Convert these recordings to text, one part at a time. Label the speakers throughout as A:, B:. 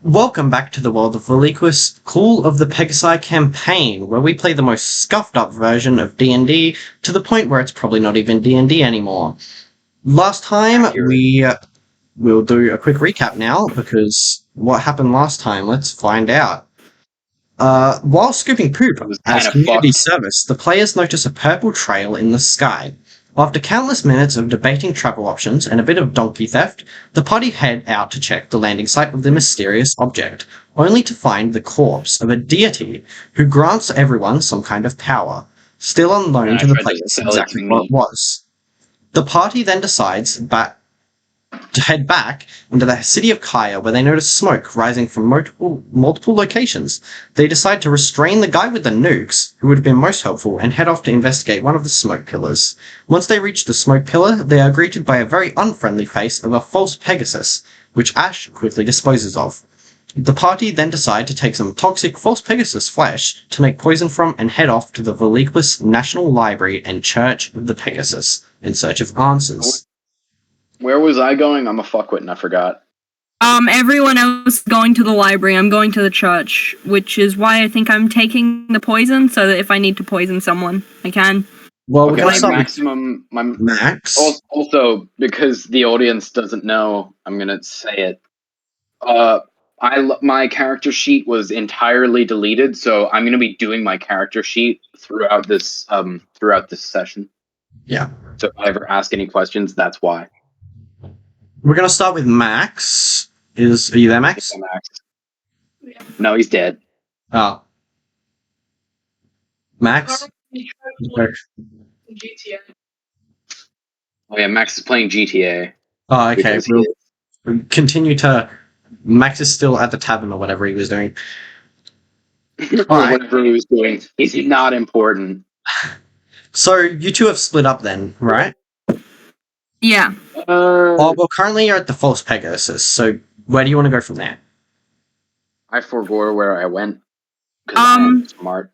A: Welcome back to the world of Reliquis, Call of the Pegasi campaign, where we play the most scuffed up version of D&D to the point where it's probably not even D&D anymore. Last time,
B: Accurate.
A: we'll do a quick recap now, because what happened last time, let's find out. While scooping poop
B: It was
A: as
B: kind of
A: community
B: fucked.
A: service, the players notice a purple trail in the sky. After countless minutes of debating travel options and a bit of donkey theft, the party head out to check the landing site of the mysterious object, only to find the corpse of a deity who grants everyone some kind of power, still unknown
B: And
A: to
B: I
A: the
B: tried to
A: players
B: sell it to
A: exactly what
B: me.
A: it was. The party then decides to head back into the city of Kaya, where they notice smoke rising from multiple locations. They decide to restrain the guy with the nukes, who would have been most helpful, and head off to investigate one of the smoke pillars. Once they reach the smoke pillar, they are greeted by a very unfriendly face of a false Pegasus, which Ash quickly disposes of. The party then decide to take some toxic false Pegasus flesh to make poison from and head off to the Reliquis National Library and Church of the Pegasus in search of answers.
B: Where was I going? I'm a fuckwit and I forgot.
C: Everyone else is going to the library. I'm going to the church, which is why I think I'm taking the poison, so that if I need to poison someone, I can.
A: Well, we're
B: Okay,
A: going
B: my
A: to start with
B: maximum. My
A: Max.
B: also because the audience doesn't know, I'm gonna say it. My character sheet was entirely deleted, so I'm gonna be doing my character sheet throughout this session.
A: Yeah.
B: So if I ever ask any questions, that's why.
A: We're going to start with Max. Are you there, Max?
B: Max. No, he's dead.
A: Oh. Max? Okay.
D: GTA.
B: Oh yeah, Max is playing GTA.
A: Oh, okay.
B: Because
A: We'll continue to... Max is still at the tavern or whatever he was doing. Alright.
B: whatever he was doing, he's not important.
A: So, you two have split up then, right?
C: Yeah.
A: Well, currently you're at the False Pegasus, so where do you want to go from there?
B: I forgot where I went. 'Cause I'm smart.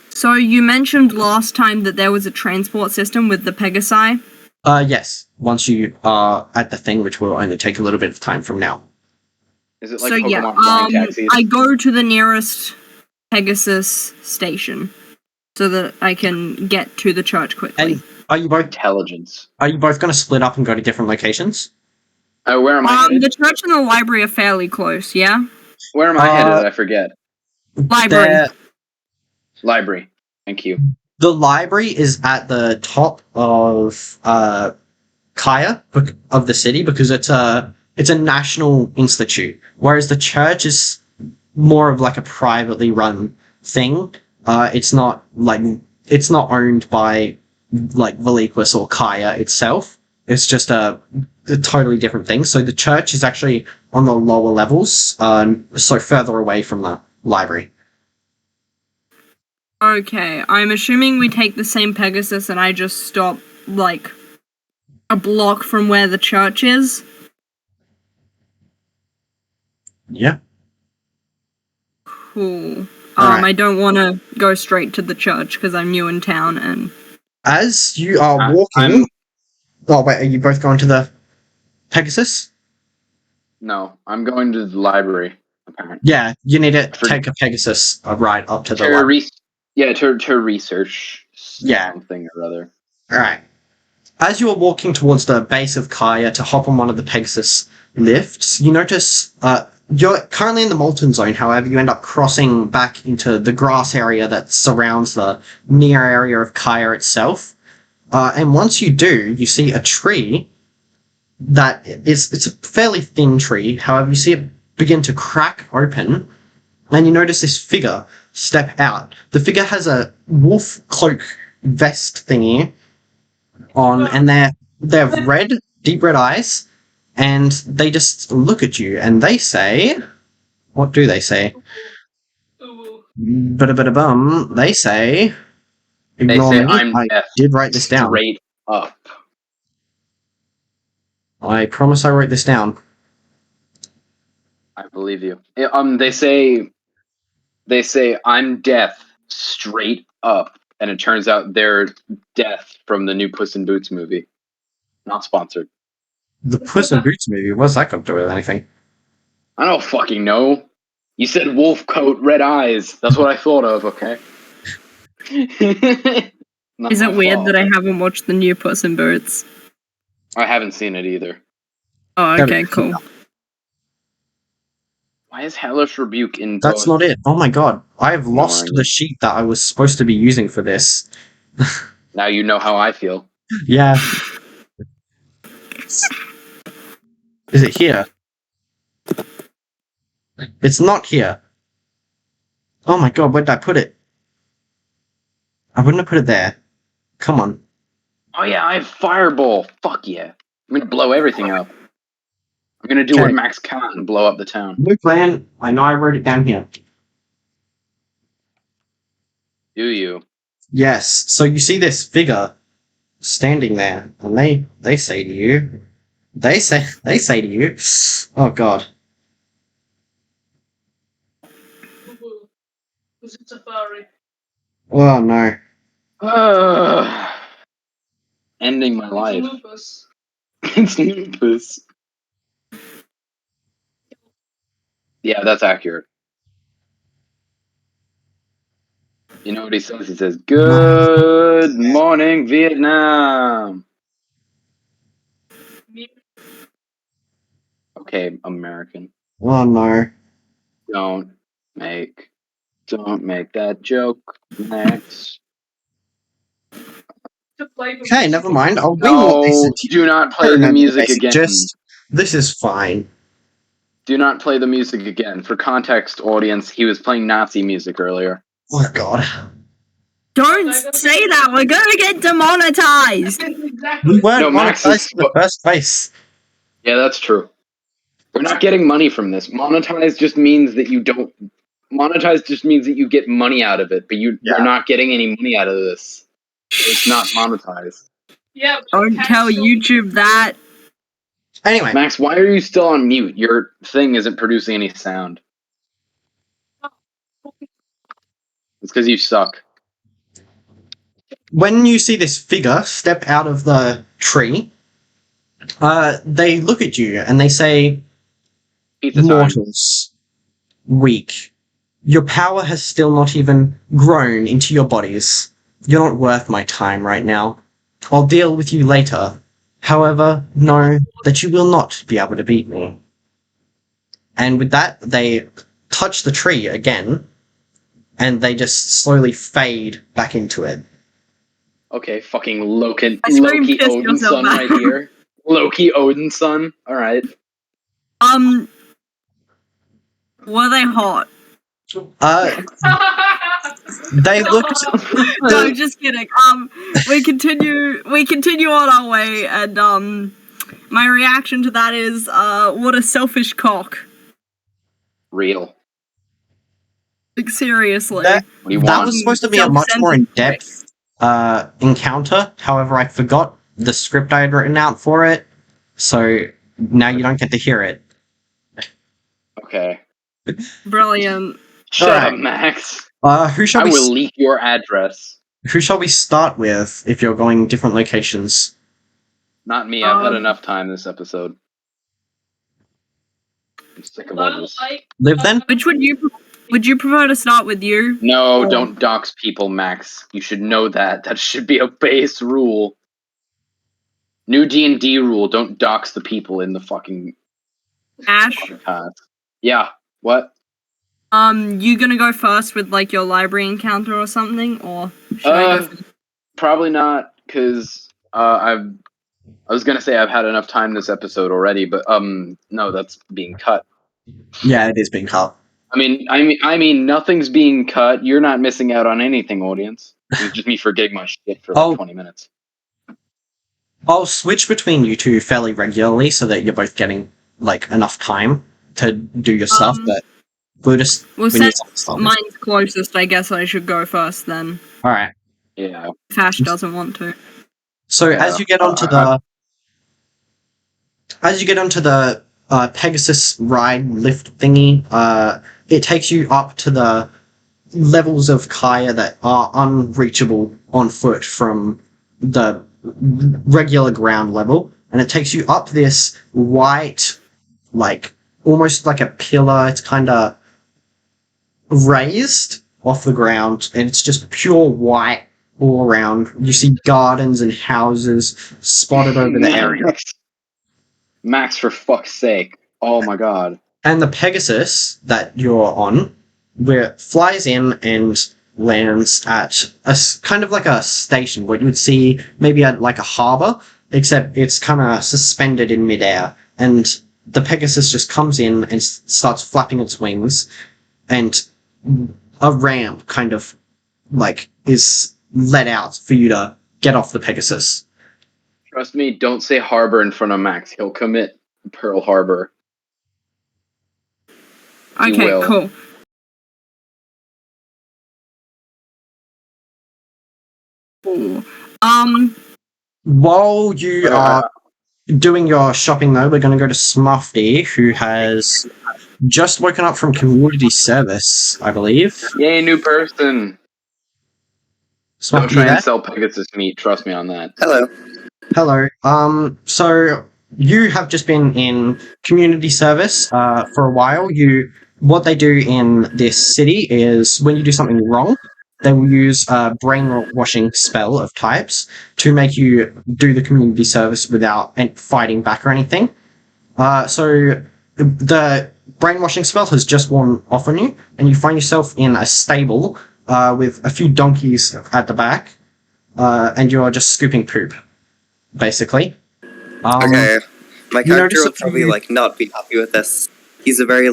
C: So you mentioned last time that there was a transport system with the Pegasi.
A: Yes. Once you are at the thing, which will only take a little bit of time from now.
B: Is it like
C: So yeah,
B: Pokemon flying taxis?
C: I go to the nearest Pegasus station so that I can get to the church quickly.
A: And are you both
B: Intelligence.
A: going to split up and go to different locations?
B: Where am I headed?
C: The church and the library are fairly close, yeah?
B: Where am I headed? I forget.
C: Library.
B: Library. Thank you.
A: The library is at the top of Kaya of the city because it's a national institute, whereas the church is more of like a privately run thing. It's not owned by like Reliquis or Kaya itself. It's just a totally different thing. So the church is actually on the lower levels, so further away from the library.
C: Okay, I'm assuming we take the same Pegasus and I just stop, like, a block from where the church is.
A: Yeah.
C: Cool.
A: Alright.
C: I don't want to go straight to the church because I'm new in town and...
A: As you are walking... Oh, wait, are you both going to the Pegasus?
B: No, I'm going to the library, apparently.
A: Yeah, you need to take a Pegasus ride up to the library.
B: To research something or other.
A: Alright. As you are walking towards the base of Kaya to hop on one of the Pegasus lifts, you notice you're currently in the Molten Zone, however, you end up crossing back into the grass area that surrounds the near area of Kaya itself. And once you do, you see a tree it's a fairly thin tree, however, you see it begin to crack open, and you notice this figure step out. The figure has a wolf cloak vest thingy on, and they have deep red eyes, and they just look at you, and they say, what do they say? Ba-da-ba-da-bum. They say, ignore me, I did write this down.
B: Straight up.
A: I promise I wrote this down.
B: I believe you. They say I'm deaf straight up, and it turns out they're deaf from the new Puss in Boots movie. Not sponsored.
A: The Puss in Boots movie, what's that got to do with anything?
B: I don't fucking know. You said wolf coat, red eyes. That's what I thought of, okay? Not
C: Is it
B: my
C: weird
B: fault.
C: that I haven't watched the new Puss in Boots?
B: I haven't seen it either.
C: Oh, okay, cool.
B: Why is Hellish Rebuke in
A: That's
B: both?
A: not it. Oh my god. I have lost
B: Ignoring
A: the
B: it.
A: sheet that I was supposed to be using for this.
B: Now you know how I feel.
A: Yeah. Is it here? It's not here. Oh my god, where did I put it? I wouldn't have put it there. Come on.
B: Oh yeah, I have Fireball. Fuck yeah. I'm gonna blow everything up. I'm gonna do what
A: Okay.
B: Max can't and blow up the town.
A: New plan. I know I wrote it down here.
B: Do you?
A: Yes. So you see this figure standing there, and they say to you, they say to you, oh god. Oh no.
B: Ending my life. It's lupus. Yeah, that's accurate. You know what he says? He says, "Good morning, Vietnam." Okay, American.
A: Oh no.
B: Don't make that joke, Max.
A: Okay, never mind. I'll wing what they
B: No,
A: said to you.
B: do not
A: I
B: play the
A: remember
B: music
A: basic
B: again.
A: gist. This is fine.
B: Do not play the music again. For context, audience, he was playing Nazi music earlier.
A: Oh god.
C: Don't say that. We're gonna get demonetized.
A: We weren't
B: No, Max
A: monetized
B: is-
A: in the first place.
B: Yeah, that's true. We're not getting money from this. Monetize just means that you don't. Monetize just means that you get money out of it, but you're not getting any money out of this. It's not monetized.
D: Yeah.
C: Don't tell YouTube that.
A: Anyway,
B: Max, why are you still on mute? Your thing isn't producing any sound. It's because you suck.
A: when you see this figure step out of the tree, they look at you and they say,
B: Pizza time.
A: mortals, weak. Your power has still not even grown into your bodies. You're not worth my time right now. I'll deal with you later. However, know that you will not be able to beat me. And with that, they touch the tree again, and they just slowly fade back into it.
B: Okay, fucking Loki
C: I screamed,
B: Loki
C: piss
B: Odin's
C: yourself
B: son right
C: out.
B: here. Loki Odin's son. All right.
C: Were they hot?
A: They looked.
C: No, just kidding. We continue on our way, and my reaction to that is, what a selfish cock.
B: Real.
C: Like, seriously.
B: What do you
A: That
B: want?
A: was supposed to be a much more in-depth encounter. However, I forgot the script I had written out for it, so now you don't get to hear it.
B: Okay.
C: Brilliant.
B: Shut
A: Alright.
B: up, Max.
A: Who shall
B: I
A: we?
B: will leak your address.
A: Who shall we start with if you're going different locations?
B: Not me. I've had
C: Um,
B: enough time this episode. I'm sick of all this.
A: Liv then?
C: Which would you prefer to start with you?
B: No,
C: Oh.
B: don't dox people, Max. You should know that. That should be a base rule. New D&D rule: don't dox the people in the fucking
C: Ash?
B: podcast. Yeah. What?
C: You gonna go first with like your library encounter or something, or should I go first?
B: Probably not, because I was gonna say I've had enough time this episode already, but no, that's being cut.
A: Yeah, it is being cut.
B: I mean, nothing's being cut. You're not missing out on anything, audience. It's just me forgetting my shit for like 20 minutes.
A: I'll switch between you two fairly regularly so that you're both getting like enough time to do your stuff, but we'll just
C: Well,
A: we need
C: since
A: something to start with.
C: mine's closest, I guess I should go first then.
A: Alright.
B: Yeah.
C: If Ash doesn't want to.
A: So
B: Yeah.
A: as you get onto the Pegasus ride lift thingy, it takes you up to the levels of Kaya that are unreachable on foot from the regular ground level, and it takes you up this white, like almost like a pillar. It's kind of raised off the ground, and it's just pure white all around. You see gardens and houses spotted over the area.
B: Max, for fuck's sake. Oh my god.
A: And the Pegasus that you're on, where it flies in and lands at kind of like a station, what you would see maybe at like a harbour, except it's kind of suspended in midair. And the Pegasus just comes in and starts flapping its wings, and a ramp kind of like is let out for you to get off the Pegasus.
B: Trust me, don't say harbor in front of Max. He'll commit Pearl Harbor.
C: Okay, cool. Ooh.
A: While you are doing your shopping, though, we're going to go to Smuffy, who has just woken up from community service, I believe.
B: Yay, new person.
A: Smuffy,
B: Don't try and sell Pegasus meat. Trust me on that.
D: Hello.
A: Hello. So you have just been in community service for a while. What they do in this city is when you do something wrong, they will use a brainwashing spell of types to make you do the community service without fighting back or anything. So the brainwashing spell has just worn off on you, and you find yourself in a stable with a few donkeys at the back, and you're just scooping poop, basically.
D: Okay. My character will probably not be happy with this. He's a very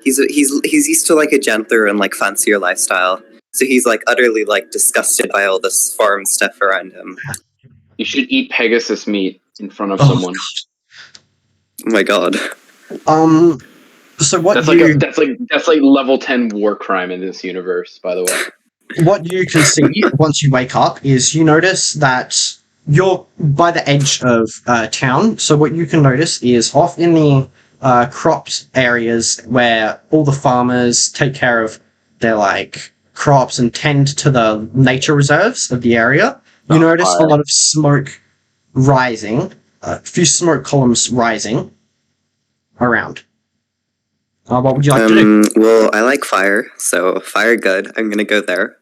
D: he's used to a gentler and fancier lifestyle. So he's utterly disgusted by all this farm stuff around him.
B: You should eat Pegasus meat in front of someone.
D: Oh my god.
A: So what
B: that's like level 10 war crime in this universe, by the way.
A: What you can see once you wake up is you notice that you're by the edge of town. So what you can notice is off in the cropped areas where all the farmers take care of their crops and tend to the nature reserves of the area. You notice a lot of smoke rising, a few smoke columns rising around. What would you like to do?
D: Well, I like fire, so fire good. I'm gonna go there.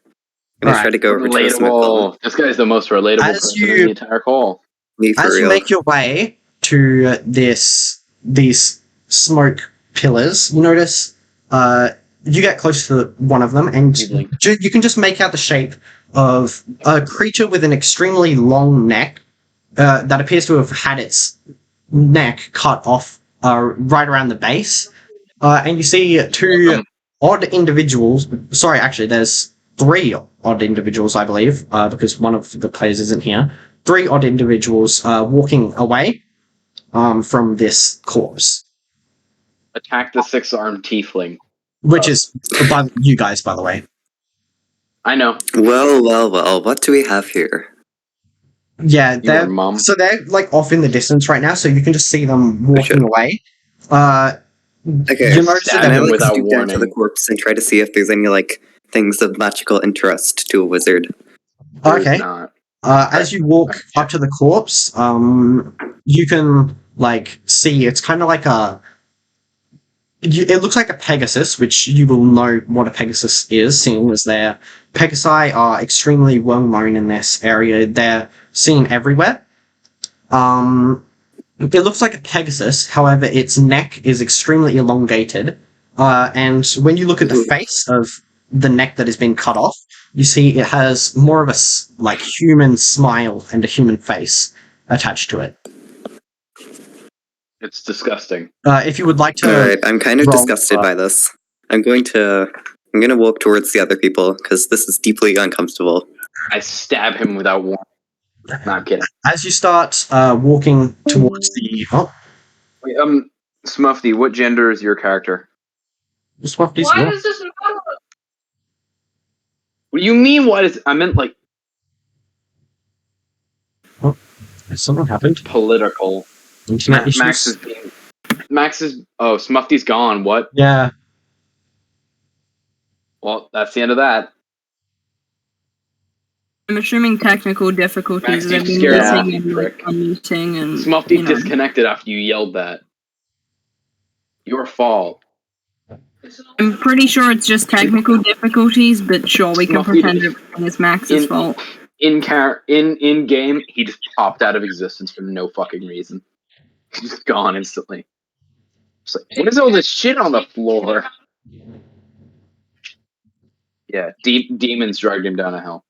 D: I'm gonna try to go over to the smoke column.
B: This guy's the most relatable person in the entire call.
A: As you make your way to these smoke pillars, you notice you get close to one of them, and you can just make out the shape of a creature with an extremely long neck that appears to have had its neck cut off right around the base. And you see two odd individuals. Sorry, actually, there's 3 odd individuals, I believe, because one of the players isn't here. 3 odd individuals walking away from this corpse.
B: Attack the 6-armed tiefling.
A: Which is by you guys, by the way.
B: I know.
D: Well, what do we have here?
A: Yeah, they're off in the distance right now, so you can just see them walking away.
D: Okay,
A: you notice
D: and I stoop down to the corpse and try to see if there's any things of magical interest to a wizard.
A: Okay. As you walk up to the corpse, you can see it's kind of like it looks like a Pegasus, which you will know what a Pegasus is, seeing as their Pegasi are extremely well known in this area. They're seen everywhere. It looks like a Pegasus, however, its neck is extremely elongated, and when you look at the face of the neck that has been cut off, you see it has more of a human smile and a human face attached to it.
B: It's disgusting.
A: If you would like to...
D: Alright, I'm kind of disgusted by this. I'm going to walk towards the other people, because this is deeply uncomfortable.
B: I stab him without warning. Not kidding.
A: As you start walking towards the... Oh.
B: Wait, Smuffy, what gender is your character?
A: Smuffy's
B: Why does this matter? What do you mean, why does... I meant,
A: Oh, something happened.
B: Political.
A: Internet issues.
B: Max is... Oh, Smuffy's gone. What?
A: Yeah.
C: Well, that's the end of that. I'm assuming technical difficulties.
B: Max, you scared off, prick.
C: Unmuting and
B: Smuffy disconnected after you yelled that. Your fault.
C: I'm pretty sure it's just technical difficulties, but sure, we can pretend everything is Max's fault.
B: In game, he just popped out of existence for no fucking reason. He's just gone instantly. It's like, what is all this shit on the floor? Yeah, demons dragged him down a hill.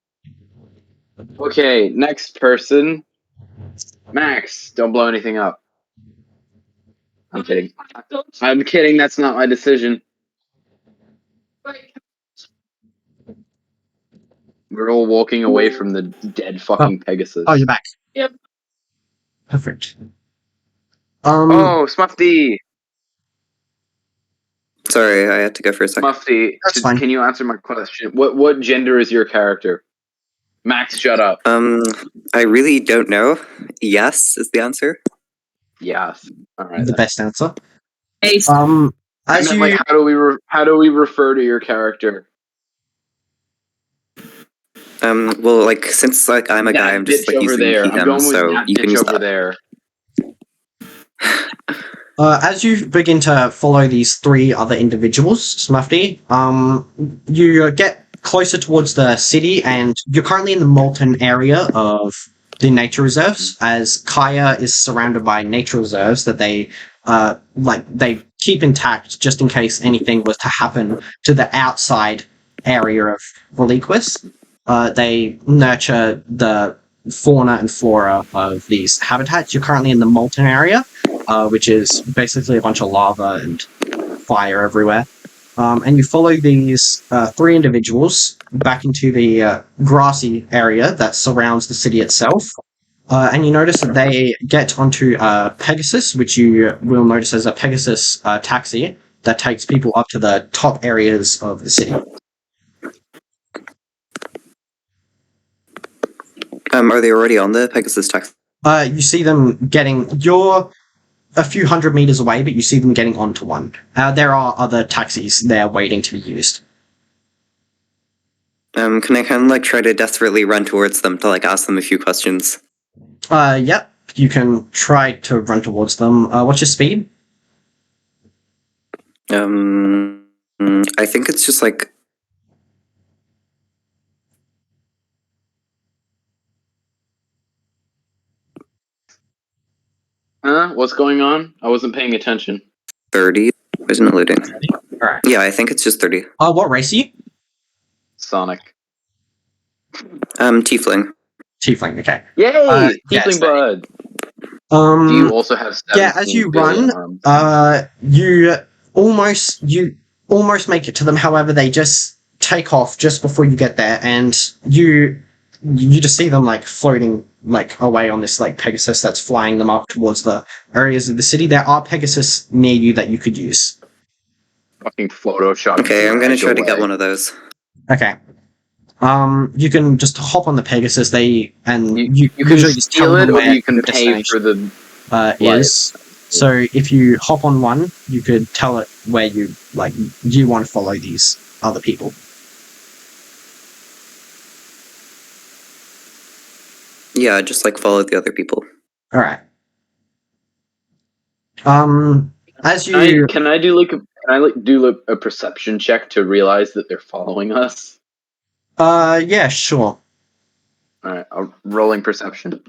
B: Okay, next person. Max, don't blow anything up. I'm kidding. I'm kidding, that's not my decision. We're all walking away from the dead fucking Pegasus.
A: Oh, you're back.
B: Yep.
A: Perfect.
B: Oh, Smuffy!
D: Sorry, I had to go for a second.
B: Smuffy, can you answer my question? What gender is your character? Max, shut up.
D: I really don't know. Yes is the answer.
B: Yes. All right.
A: The best answer.
C: Ace.
A: As you
B: like, how do we refer to your character?
D: Well, like, since like I'm a guy, I'm just like using he, him, so you can use
B: over
D: that.
B: There.
A: As you begin to follow these three other individuals, Smuffy, you get closer towards the city, and you're currently in the Molten area of the nature reserves, as Kaya is surrounded by nature reserves that they keep intact just in case anything was to happen to the outside area of Reliquis. They nurture the fauna and flora of these habitats. You're currently in the Molten area, which is basically a bunch of lava and fire everywhere. And you follow these three individuals back into the grassy area that surrounds the city itself. And you notice that they get onto Pegasus, which you will notice as a Pegasus taxi that takes people up to the top areas of the city.
D: Are they already on the Pegasus taxi?
A: You see them getting... You're a few hundred meters away, but you see them getting onto one. There are other taxis there waiting to be used.
D: Can I kind of like try to desperately run towards them to like ask them a few questions?
A: Yep. You can try to run towards them. What's your speed?
D: I think it's just like...
B: Huh? What's going on? I wasn't paying attention.
D: 30? Isn't it loading?
A: 30? Alright.
D: Yeah, I think it's just 30.
A: What race are you?
B: Sonic.
D: Tiefling.
A: Tiefling, okay.
B: Yay! Tiefling bud! Do you also have 17
A: yeah, as you run,
B: arms?
A: you almost make it to them, however, they just take off just before you get there, and you just see them, like, floating, like, away on this, like, Pegasus that's flying them up towards the areas of the city. There are Pegasus near you that you could use.
B: Fucking Photoshop.
D: Okay, I'm gonna try to get one of those.
A: Okay. You can just hop on the Pegasus. You
B: can
A: usually just
B: steal
A: tell
B: it,
A: them
B: or
A: where
B: you can
A: the
B: pay for the
A: is. So if you hop on one, you could tell it where you want to follow these other people.
D: Yeah, just like follow the other people.
A: All right. As you
B: can I do a perception check to realize that they're following us?
A: yeah, sure.
B: All right, rolling perception.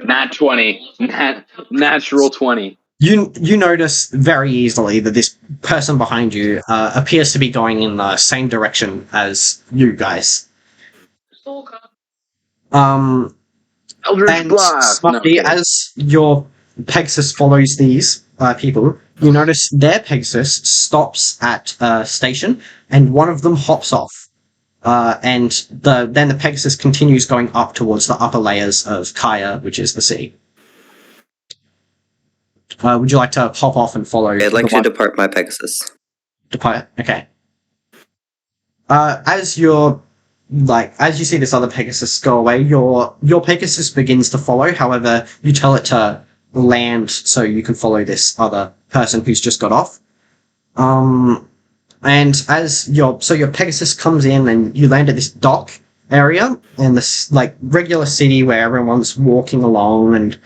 B: Nat 20. Natural 20.
A: You notice very easily that this person behind you appears to be going in the same direction as you guys.
B: Eldritch Blast!
A: Smuffy, as your Pegasus follows these people, you notice their Pegasus stops at a station, and one of them hops off. And then the Pegasus continues going up towards the upper layers of Kaya, which is the city. Would you like to hop off and follow?
D: I'd like to depart my Pegasus.
A: Depart? Okay. As you see this other Pegasus go away, your Pegasus begins to follow. However, you tell it to land so you can follow this other person who's just got off. And as your Pegasus comes in and you land at this dock, area and this like regular city where everyone's walking along and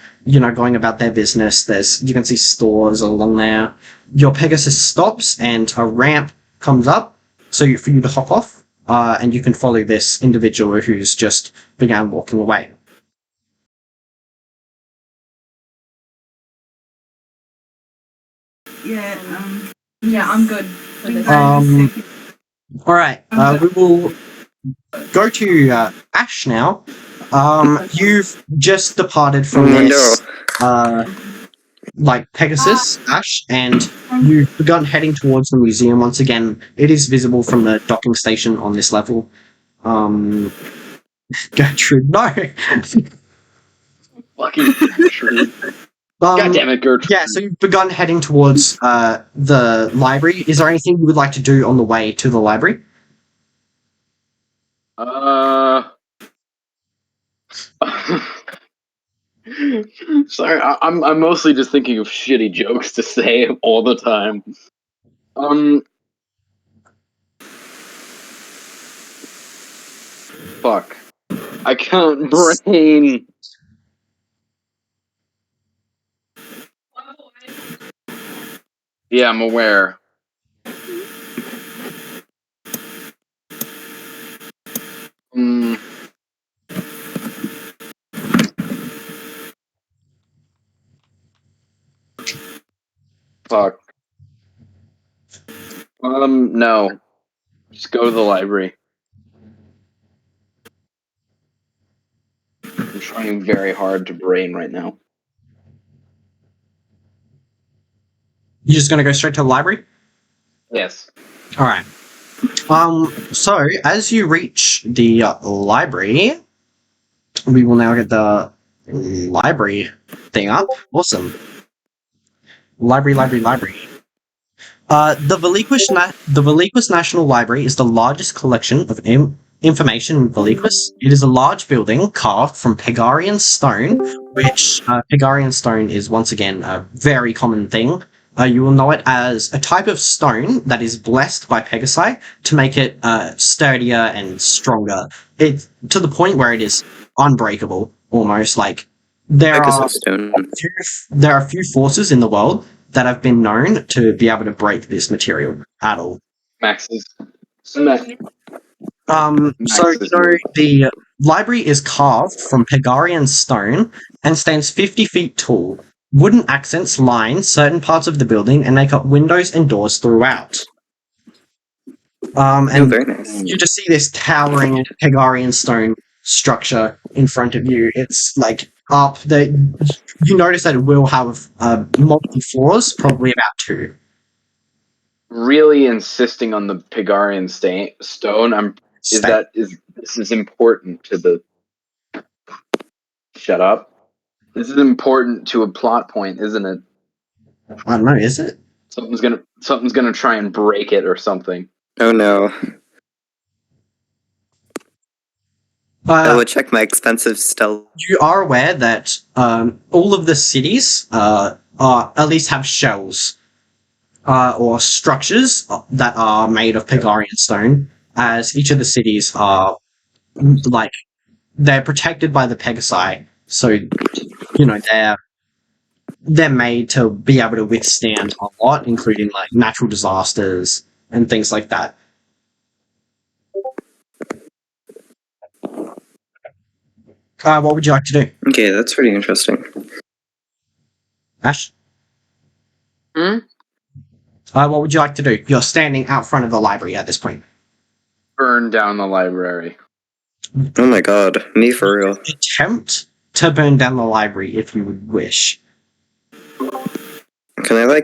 A: going about their business. You can see stores along there. Your Pegasus stops and a ramp comes up for you to hop off, and you can follow this individual who's just began walking away.
C: Yeah, I'm good for this.
A: All right, we will go to Ash now. You've just departed from this, Pegasus, Ash, and you've begun heading towards the museum once again. It is visible from the docking station on this level. Gertrude, no.
B: Fucking Gertrude. God damn it, Gertrude.
A: Yeah, so you've begun heading towards the library. Is there anything you would like to do on the way to the library?
B: Sorry, I'm mostly just thinking of shitty jokes to say all the time. Fuck. I can't brain. Yeah, I'm aware. Fuck. No. Just go to the library. I'm trying very hard to brain right now.
A: You're just going to go straight to the library?
B: Yes.
A: All right. So, as you reach the library, we will now get the library thing up. Awesome. Library. The Veliquis National Library is the largest collection of information in Veliquis. It is a large building carved from Pegarian stone, which Pegarian stone is once again a very common thing. You will know it as a type of stone that is blessed by Pegasi to make it sturdier and stronger. It's to the point where it is unbreakable, almost. Like there are a few forces in the world that have been known to be able to break this material at all.
B: Max's.
A: So the library is carved from Pegarian stone and stands 50 feet tall. Wooden accents line certain parts of the building and make up windows and doors throughout. And
D: very nice.
A: You just see this towering Pegarian stone structure in front of you. It's like up there. You notice that it will have multiple floors, probably about 2.
B: Really insisting on the Pegarian stone. This is important to the. Shut up. This is important to a plot point, isn't it?
A: I don't know. Is it?
B: Something's gonna try and break it or something.
D: Oh no. I would check my expensive stealth.
A: You are aware that all of the cities at least have shells or structures that are made of Pegarian stone, as each of the cities are they're protected by the Pegasi, so they're made to be able to withstand a lot, including like natural disasters and things like that. What would you like to do?
D: Okay, that's pretty interesting.
A: Ash? What would you like to do? You're standing out front of the library at this point.
B: Burn down the library.
D: Oh my god, me for real.
A: Attempt to burn down the library if you would wish.
D: Can I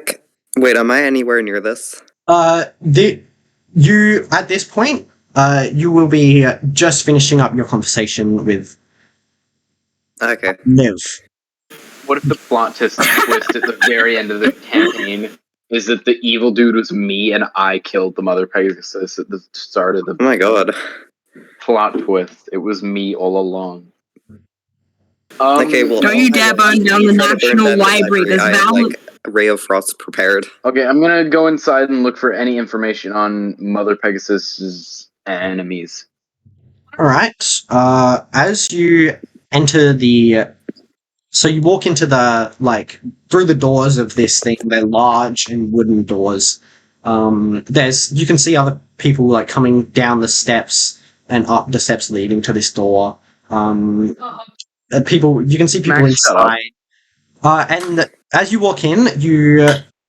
D: wait, am I anywhere near this?
A: At this point, you will be just finishing up your conversation with Liv.
B: What if the plot twist at the very end of the campaign is that the evil dude was me and I killed the Mother Pegasus at the start of the
D: Oh my god.
B: Plot twist. It was me all along.
D: Okay, well,
C: don't you dare burn down the National Library. There's valid.
D: Ray of Frost prepared.
B: Okay, I'm gonna go inside and look for any information on Mother Pegasus's enemies.
A: All right. As you enter so you walk into through the doors of this thing. They're large and wooden doors. You can see other people like coming down the steps and up the steps leading to this door. You can see people
B: Max, shut up.
A: inside. And as you walk in, you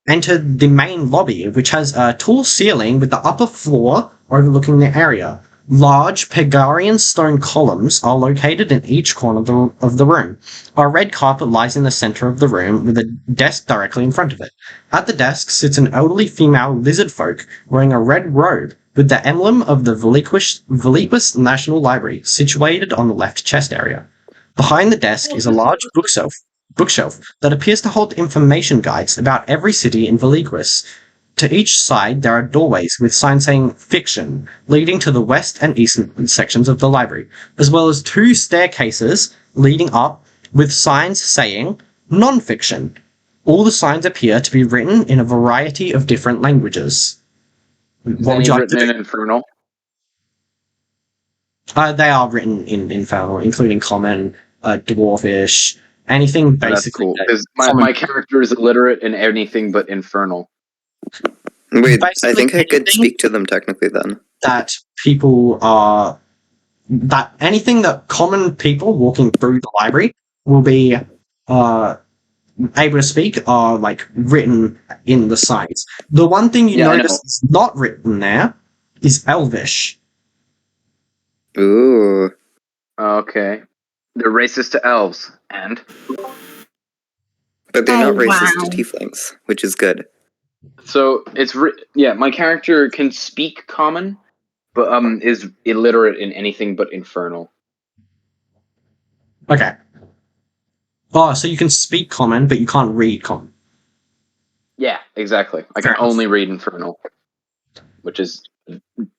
A: enter the main lobby, which has a tall ceiling with the upper floor overlooking the area. Large Pegarian stone columns are located in each corner of the room. A red carpet lies in the center of the room with a desk directly in front of it. At the desk sits an elderly female lizard folk wearing a red robe with the emblem of the Veliquist National Library situated on the left chest area. Behind the desk is a large bookshelf that appears to hold information guides about every city in Veliquis. To each side, there are doorways with signs saying "Fiction," leading to the west and eastern sections of the library, as well as 2 staircases leading up with signs saying "Non-fiction." All the signs appear to be written in a variety of different languages. What would you like to do?
B: In Infernal?
A: They are written in Infernal, including Common, Dwarfish, anything basically.
B: That's cool, because my character is illiterate in anything but Infernal.
D: Wait,
A: Basically,
D: I think I could speak to them technically then.
A: That anything that common people walking through the library will be able to speak are like written in the signs. The one thing you notice is not written there is Elvish.
D: Ooh.
B: Okay. They're racist to elves, and?
D: But they're not racist to tieflings, which is good.
B: So, my character can speak Common, but is illiterate in anything but Infernal.
A: Okay. Oh, so you can speak Common, but you can't read Common.
B: Yeah, exactly. I can only read Infernal. Which is...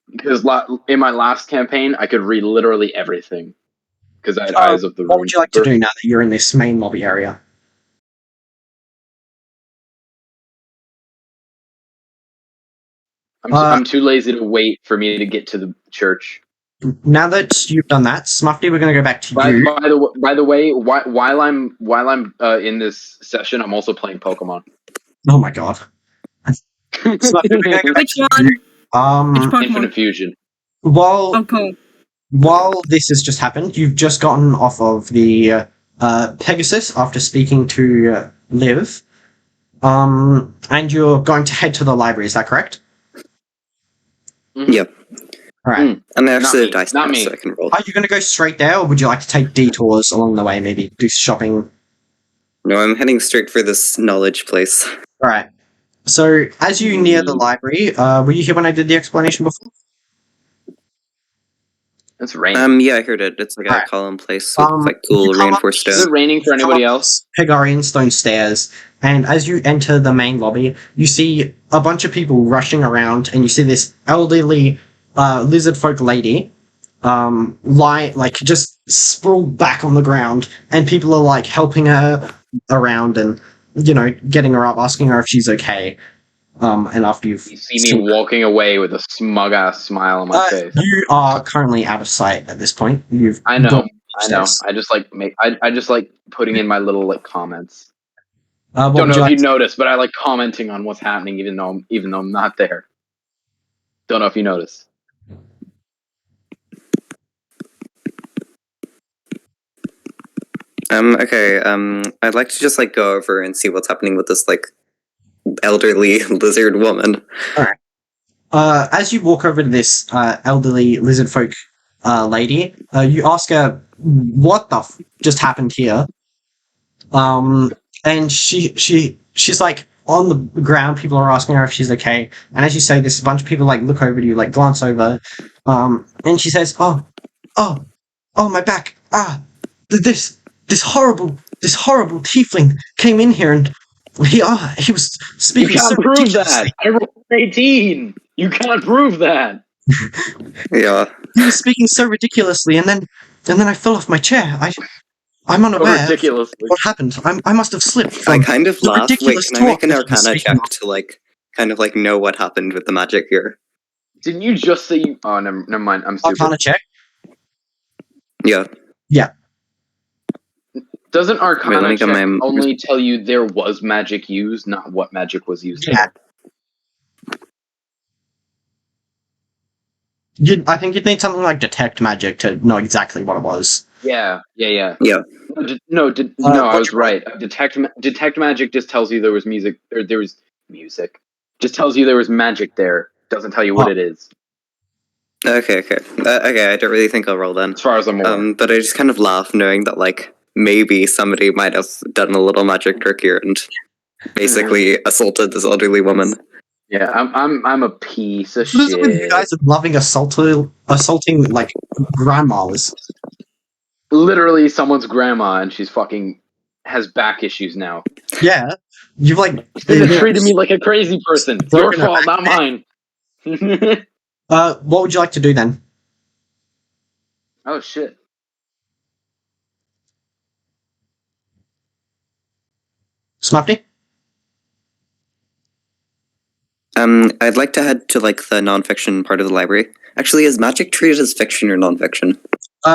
B: Because in my last campaign, I could read literally everything. Because I had Eyes of the Rune.
A: What would you like to do now that you're in this main lobby area?
B: I'm too lazy to wait for me to get to the church.
A: Now that you've done that, Smuffy, we're going to go back to you.
B: By the way, while I'm in this session, I'm also playing Pokemon.
A: Oh my god! Smuffy, we're going to go back
C: Which
A: to
C: one?
A: you.
C: Which Pokemon?
B: Infinite Fusion.
A: While this has just happened, you've just gotten off of the Pegasus after speaking to Liv, and you're going to head to the library. Is that correct?
B: Mm-hmm.
D: Yep.
A: All right.
D: And I actually have dice
B: not
D: now,
B: me.
D: so I can roll.
A: Are you going to go straight there, or would you like to take detours along the way? Maybe do shopping.
D: No, I'm heading straight for this knowledge place.
A: All right. So as you near the library, were you here when I did the explanation before?
B: It's raining.
D: Yeah, I heard it. It's like a column place with like cool
A: you come
D: reinforced stone.
B: Is it raining for anybody else?
A: Pegarian stone stairs, and as you enter the main lobby, you see a bunch of people rushing around, and you see this elderly lizard folk lady just sprawled back on the ground, and people are like helping her around and getting her up, asking her if she's okay. And after you
B: see me walking away with a smug ass smile on my face.
A: You are currently out of sight at this point.
B: I know. I just like putting in my little like comments. Don't know if you noticed, but I like commenting on what's happening even though I'm not there. Don't know if you noticed.
D: Okay, I'd like to just like go over and see what's happening with this like elderly lizard woman.
A: Alright. As you walk over to this elderly lizard folk lady, you ask her what the just happened here. And she's like on the ground, people are asking her if she's okay, and as you say this, a bunch of people like look over to you, like glance over, and she says, oh my back, this horrible tiefling came in here and he was speaking.
B: You can't prove that. I rolled 18. You can't prove that.
D: Yeah.
A: He was speaking so ridiculously, and then I fell off my chair. I'm unaware of what happened. I must have slipped.
D: I kind of laugh. Wait, can I make an Arcana check to like kind of like know what happened with the magic here?
B: Didn't you just say you? Oh, never mind. I'm stupid.
A: Arcana check.
D: Yeah.
B: Doesn't Arcana
D: Wait, let me get
B: check
D: my-
B: only tell you there was magic used, not what magic was used?
A: Yeah. I think you'd need something like detect magic to know exactly what it was.
B: Yeah.
D: Yeah.
B: No, I was
A: what'd you roll?
B: right. Detect magic just tells you there was music, or there was music. Just tells you there was magic there. Doesn't tell you what it is.
D: Okay. I don't really think I'll roll then.
B: As far as I'm aware.
D: But I just kind of laugh knowing that like maybe somebody might have done a little magic trick here and basically assaulted this elderly woman.
B: Yeah, I'm a piece of
A: What is it with you
B: shit.
A: guys loving assaulting like grandmas?
B: Literally someone's grandma, and she's fucking has back issues now.
A: Yeah, you've like
B: They treated me like a crazy person. Your
A: Broken her
B: fault, not mine.
A: What would you like to do then?
B: Oh shit.
A: Smarty?
D: I'd like to head to like the nonfiction part of the library. Actually, is magic treated as fiction or nonfiction?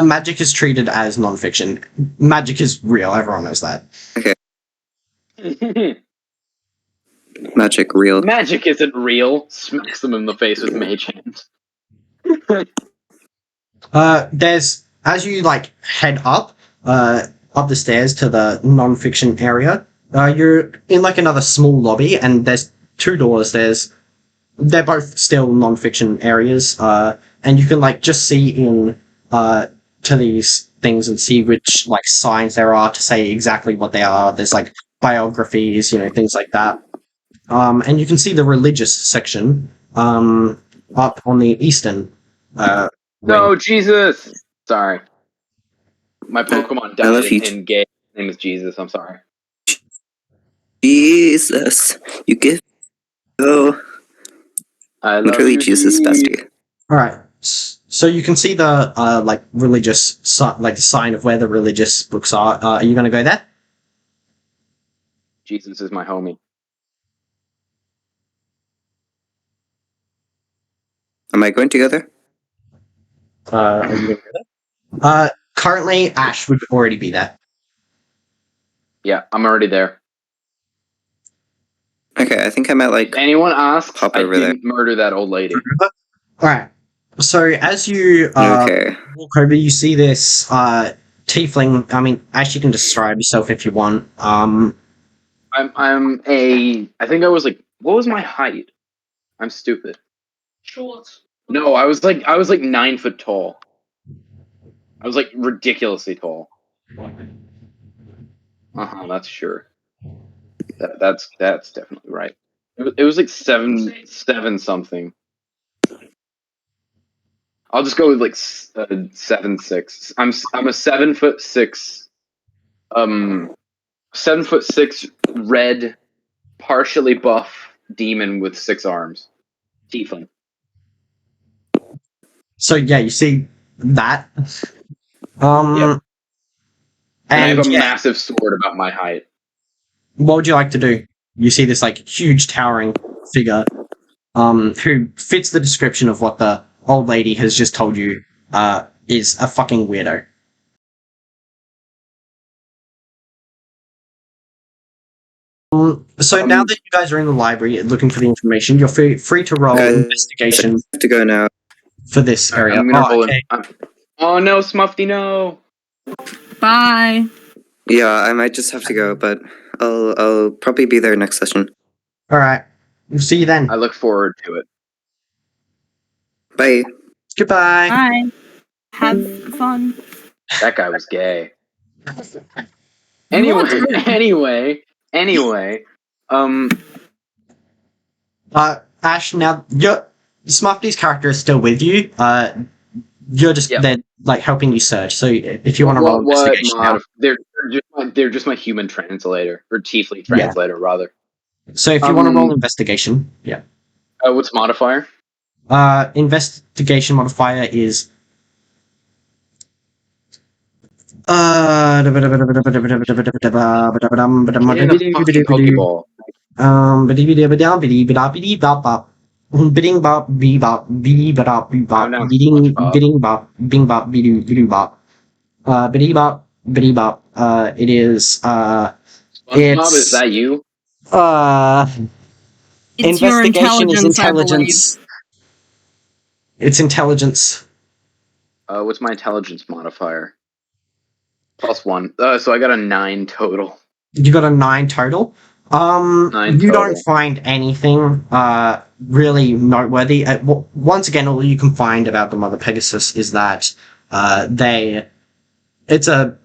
A: Magic is treated as nonfiction. Magic is real. Everyone knows that.
D: Magic real.
B: Magic isn't real. Smacks them in the face with mage hand.
A: There's as you like head up the stairs to the nonfiction area. You're in like another small lobby, and there's two doors. They're both still nonfiction areas, and you can like just see in to these things and see which like signs there are to say exactly what they are. There's like biographies, things like that. And you can see the religious section up on the eastern.
B: No,
A: wing.
B: Jesus! Sorry. My Pokemon
D: I love
B: died
D: you.
B: in game. His name is Jesus, I'm sorry.
D: Jesus, you give. Oh,
B: I love
D: literally
B: you,
D: Jesus, bestie.
A: All right. So you can see the like religious like the sign of where the religious books are. Are you going to go there?
B: Jesus is my homie.
D: Am I going together?
A: Are you going to go there? Currently, Ash would already be there.
B: Yeah, I'm already there.
D: Okay, I think I might like.
B: If anyone asks,
D: Hop
B: I
D: over there.
B: didn't murder that old lady.
A: All right. So as you
D: Okay.
A: walk over, you see this tiefling. I mean, Ash, you can describe yourself if you want.
B: I think I was like, what was my height? I'm stupid.
C: Short.
B: No, I was like 9 foot tall. I was like ridiculously tall. That's sure. That's definitely right. It was like seven something. I'll just go with like 7'6". I'm a 7'6", 7'6" red, partially buff demon with 6 arms. Tiefling.
A: So yeah, you see that.
B: Yep. And I
A: And
B: have a
A: yeah,
B: massive sword about my height.
A: what would you like to do? You see this like huge towering figure, who fits the description of what the old lady has just told you, is a fucking weirdo. So now that you guys are in the library looking for the information, you're free to roll
D: Guys,
A: investigation
D: I have to go now.
A: for this area.
B: I'm gonna roll
A: okay.
B: Oh no, Smuffy, no!
C: Bye.
D: Yeah, I might just have to go, but I'll probably be there next session.
A: All right. We'll see you then.
B: I look forward to it.
D: Bye.
A: Goodbye.
C: Bye. Have fun.
B: That guy was gay. Anyway.
A: Ash, now Smuffy's character is still with you. You're just they're like helping you search. So if you want to roll investigation now,
B: they're just my human translator or tiefling translator rather.
A: So if you want to roll investigation, yeah.
B: What's modifier?
A: Investigation modifier is
B: Pokeball.
A: Bidding bop bebop bebop bebop bidding bop bing bop bidoo bidoo bop. Biddy bop, biddy bop. It is,
B: SpongeBob, is that you?
C: It's your
A: investigation is
C: intelligence, I believe.
A: intelligence. It's intelligence.
B: What's my intelligence modifier? +1. So I got a 9 total.
A: You got a 9 total.
B: 9
A: you
B: total.
A: don't find anything really noteworthy. Once again, all you can find about the Mother Pegasus is that it's a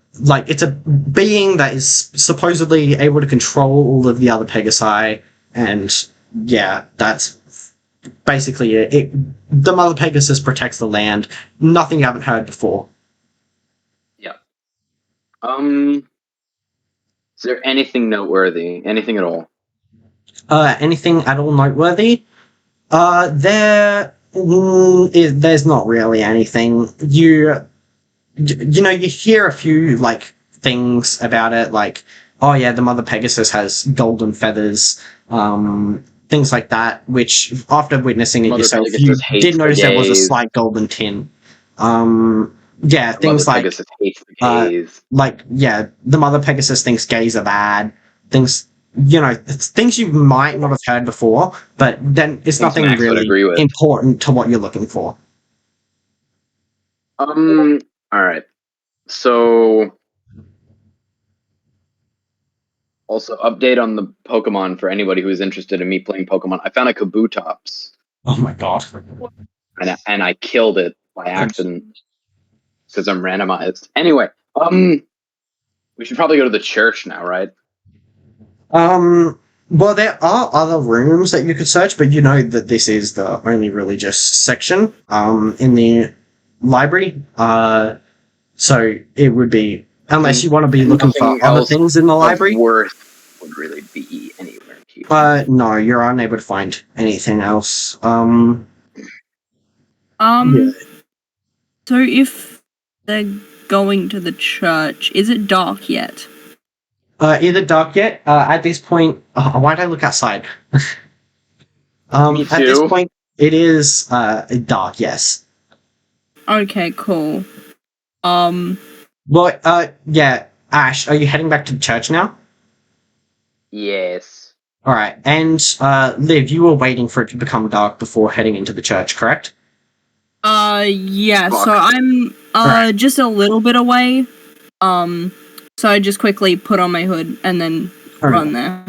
A: being that is supposedly able to control all of the other Pegasi, and yeah, that's basically it. The Mother Pegasus protects the land. Nothing you haven't heard before.
B: Yeah. Is there anything noteworthy? Anything at all?
A: Anything at all noteworthy? There's not really anything. You know, you hear a few like things about it, like, oh yeah, the Mother Pegasus has golden feathers, things like that, which after witnessing it
B: Mother
A: yourself,
B: Pegasus
A: you did
B: hates
A: notice
B: the
A: there was a
B: gays.
A: slight golden tin. Yeah,
B: The
A: things
B: Mother
A: like
B: Pegasus hates the gays.
A: the Mother Pegasus thinks gays are bad. Things, you know, it's things you might not have heard before, but then it's
B: Things
A: nothing
B: Max would
A: really
B: agree with.
A: important to what you're looking for.
B: All right. So, also update on the Pokemon for anybody who is interested in me playing Pokemon. I found a Kabutops,
A: Oh my god.
B: and I killed it by accident because I'm randomized. Anyway, we should probably go to the church now, right?
A: Well, there are other rooms that you could search, but you know that this is the only religious section, in the library. So it would be, unless you want to be looking for
B: Nothing
A: other
B: else
A: things in the
B: of
A: library.
B: worth would really be anywhere here.
A: No, you're unable to find anything else.
C: So if they're going to the church, is it dark yet?
A: Either dark yet. At this point, why'd I look outside?
B: Me
A: At this
B: too.
A: point, it is dark. Yes.
C: Okay, cool.
A: Well, yeah. Ash, are you heading back to the church now?
B: Yes.
A: All right. And Liv, you were waiting for it to become dark before heading into the church, correct?
C: Yeah.
B: Fuck.
C: So I'm
A: Alright.
C: just a little bit away. So I just quickly put on my hood and then run there.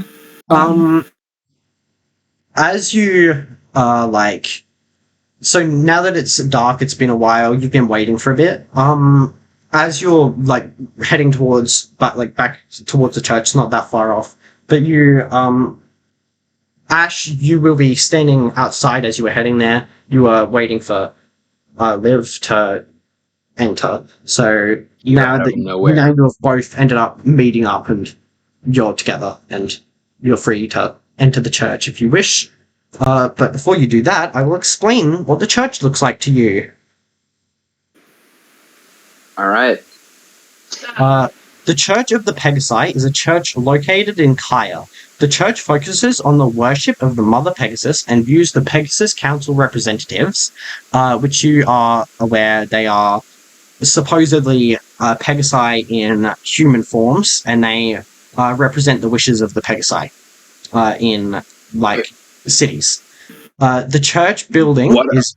A: As you so now that it's dark, it's been a while. You've been waiting for a bit. As you're like heading towards, back towards the church, not that far off, but you, Ash, you will be standing outside as you were heading there. You were waiting for Liv to enter. So now
B: out
A: that
B: of nowhere.
A: now you've both ended up meeting up and you're together, and you're free to enter the church if you wish. But before you do that, I will explain what the church looks like to you.
B: All right.
A: The Church of the Pegasi is a church located in Kaya. The church focuses on the worship of the Mother Pegasus and views the Pegasus Council representatives, which you are aware they are supposedly Pegasi in human forms, and they represent the wishes of the Pegasi in cities. The church building is.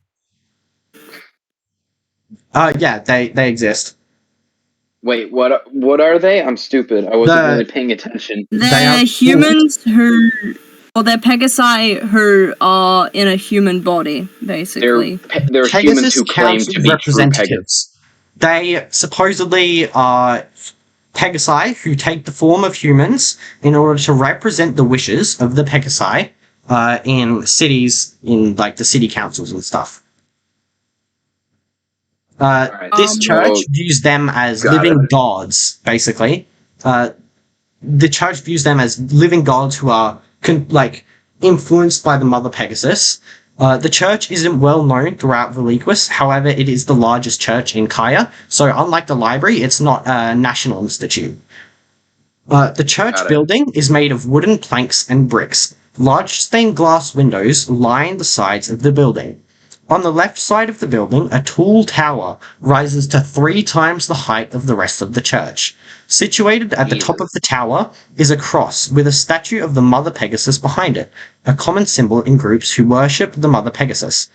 A: Yeah, they exist.
B: Wait, what are they? I'm stupid. I wasn't really paying attention.
C: They're humans who, or they're Pegasi who are in a human body, basically.
B: They're humans who claim to be
A: representatives. They supposedly are Pegasi who take the form of humans in order to represent the wishes of the Pegasi in cities, in the city councils and stuff. This church views them as living gods, basically. The church views them as living gods who are influenced by the Mother Pegasus. The church isn't well known throughout Veliquis, however, it is the largest church in Kaya, so unlike the library, it's not a national institute. The church building is made of wooden planks and bricks. Large stained glass windows line the sides of the building. On the left side of the building, a tall tower rises to 3 times the height of the rest of the church. Situated at the top of the tower is a cross with a statue of the Mother Pegasus behind it, a common symbol in groups who worship the Mother Pegasus.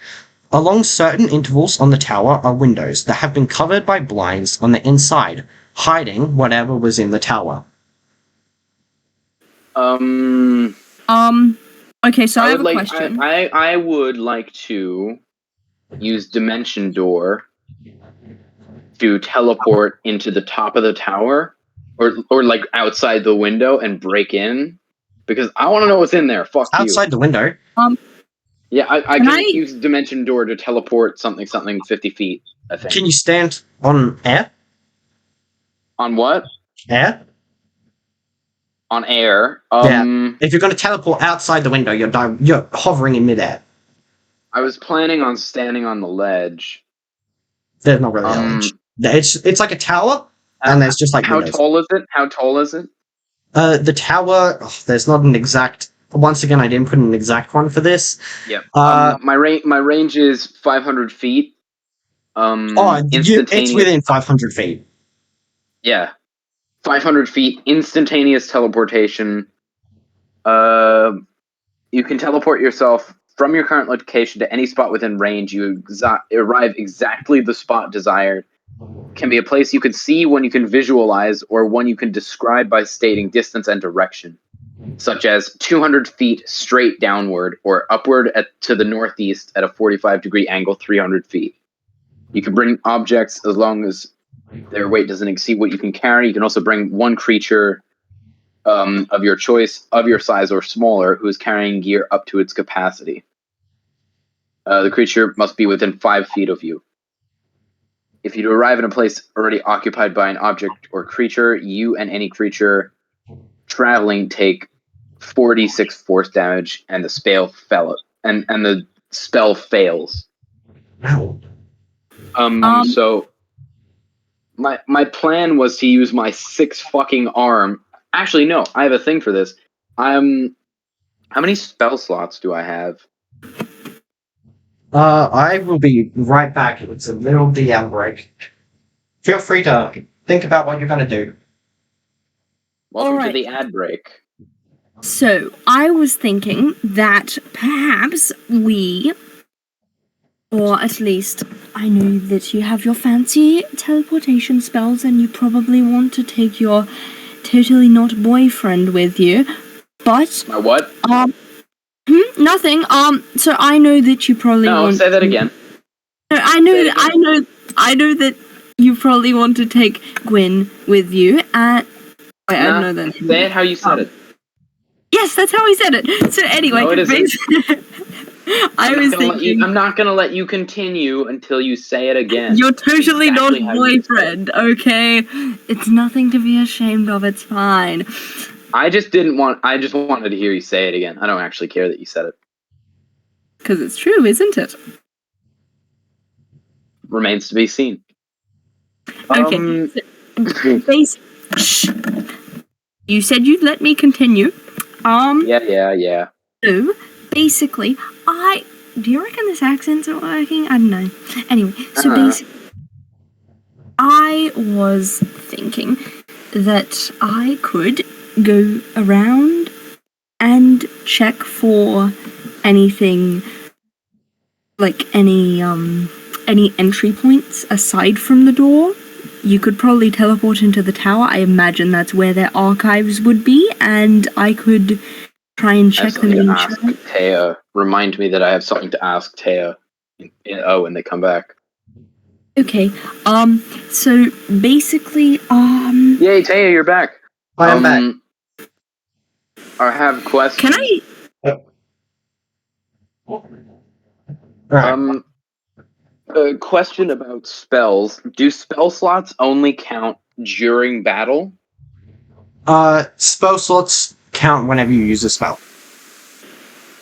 A: Along certain intervals on the tower are windows that have been covered by blinds on the inside, hiding whatever was in the tower.
C: Okay, so I have a question.
B: I would like to use Dimension Door to teleport into the top of the tower, or like outside the window and break in, because I want to know what's in there. Fuck you.
A: Outside the window?
B: Yeah, I can use Dimension Door to teleport something 50 feet, I think.
A: Can you stand on air?
B: On what?
A: Air?
B: On air.
A: Yeah. If you're going to teleport outside the window, you're hovering in midair.
B: I was planning on standing on the ledge.
A: There's not really a ledge. It's like a tower, and there's just like
B: how
A: windows.
B: tall is it? How tall is it?
A: The tower. There's not an exact. Once again, I didn't put an exact one for this.
B: Yep. My range is 500 feet.
A: It's within 500 feet.
B: Yeah. 500 feet, instantaneous teleportation. You can teleport yourself from your current location to any spot within range. You arrive exactly the spot desired. Can be a place you can see, one you can visualize, or one you can describe by stating distance and direction, such as 200 feet straight downward or upward to the northeast at a 45-degree angle 300 feet. You can bring objects as long as their weight doesn't exceed what you can carry. You can also bring one creature of your choice, of your size or smaller, who is carrying gear up to its capacity. The creature must be within 5 feet of you. If you arrive in a place already occupied by an object or creature, you and any creature traveling take 46 force damage, and the spell the spell fails. So my plan was to use my 6 fucking arm. Actually, no, I have a thing for this. How many spell slots do I have?
A: I will be right back. It's a little DM break. Feel free to think about what you're going to do.
B: Welcome to the ad break.
C: So, I was thinking that perhaps we, or at least I know that you have your fancy teleportation spells and you probably want to take your totally not boyfriend with you, but...
B: My what?
C: Nothing. So I know that you probably want...
B: No, say that again.
C: No, I know that you probably want to take Gwyn with you, and... Wait, I don't know that.
B: Say it how you said it.
C: Yes, that's how I said it. So anyway...
B: No, it isn't.
C: I'm
B: not gonna let you continue until you say it again.
C: You're totally not boyfriend, okay? It's nothing to be ashamed of, it's fine.
B: I just wanted to hear you say it again. I don't actually care that you said it.
C: Because it's true, isn't it?
B: Remains to be seen.
C: Okay. You said you'd let me continue.
B: Yeah.
C: So, basically, do you reckon this accent's not working? I don't know. Anyway, so basically, I was thinking that I could go around and check for anything, like any entry points aside from the door. You could probably teleport into the tower. I imagine that's where their archives would be, and I could try and check them in.
B: Taya, remind me that I have something to ask Taya when they come back.
C: Okay. So basically,
B: Yay, Taya, you're back.
A: I am back.
B: I have questions.
C: Can
A: I?
B: A question about spells. Do spell slots only count during battle?
A: Spell slots count whenever you use a spell.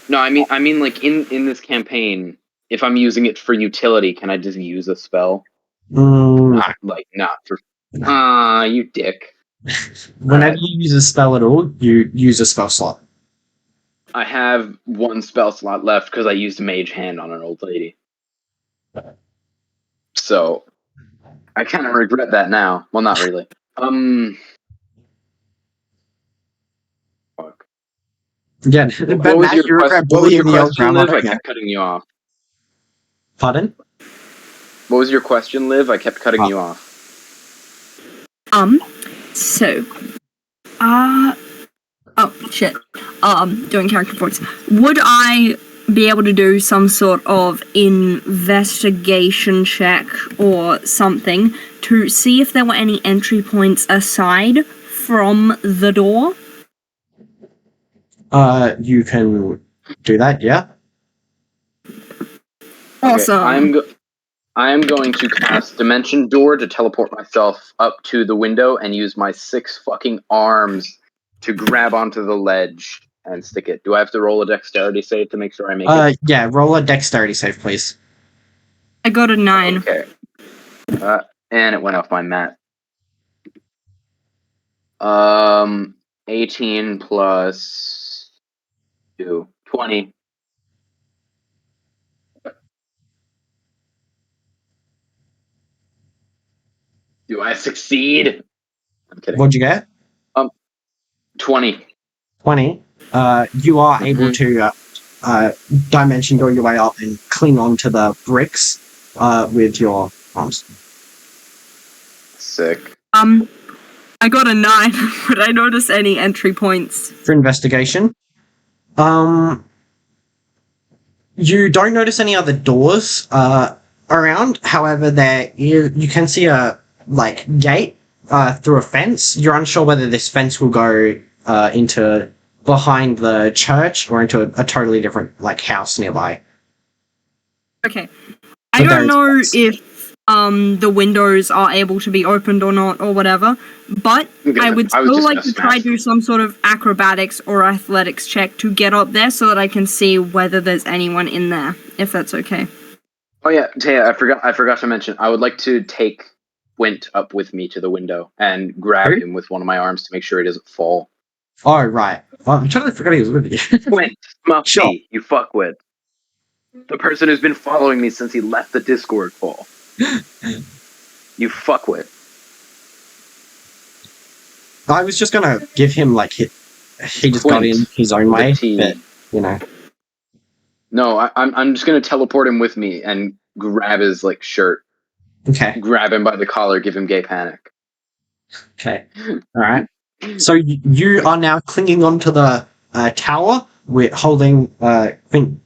B: No, I mean like in this campaign, if I'm using it for utility, can I just use a spell? Not for... you dick.
A: Whenever you use a spell at all, you use a spell slot.
B: I have one spell slot left because I used Mage Hand on an old lady. So I kind of regret that now. Well, not really. Fuck.
A: Yeah, but Matt, you regret
B: What was your
A: bullying the old
B: question, Liv?
A: grandmother?
B: I
A: Yeah.
B: kept cutting you off.
A: Pardon?
B: What was your question, Liv? I kept cutting you off.
C: So, oh shit. Doing character points. Would I be able to do some sort of investigation check or something to see if there were any entry points aside from the door?
A: You can do that, yeah.
C: Awesome.
B: Okay, I am going to cast Dimension Door to teleport myself up to the window and use my 6 fucking arms to grab onto the ledge and stick it. Do I have to roll a dexterity save to make sure I make it?
A: Yeah, roll a dexterity save, please.
C: I got a 9.
B: Okay. And it went off my mat. 18 plus 2. 20. Do I succeed? I'm kidding.
A: What'd you get?
B: 20.
A: 20. You are able to dimension door your way up and cling onto the bricks with your arms.
B: Sick.
C: I got a 9. Would I notice any entry points?
A: For investigation. You don't notice any other doors around. However, you can see a gate through a fence. You're unsure whether this fence will go into behind the church or into a totally different house nearby.
C: Okay. I don't know if the windows are able to be opened or not or whatever, but I would still like to try to do some sort of acrobatics or athletics check to get up there so that I can see whether there's anyone in there, if that's okay.
B: Oh yeah, Taya, I forgot to mention, I would like to take Quint up with me to the window and grab him with one of my arms to make sure he doesn't fall.
A: Oh, right. I'm totally forgot he was with you.
B: Quint,
A: Sure.
B: you fuckwit. The person who's been following me since he left the Discord call. You fuckwit.
A: I was just gonna give him he just got in his own way, but
B: No, I'm just gonna teleport him with me and grab his shirt.
A: Okay.
B: Grab him by the collar, give him gay panic.
A: Okay. All right. So you are now clinging onto the tower with holding Quint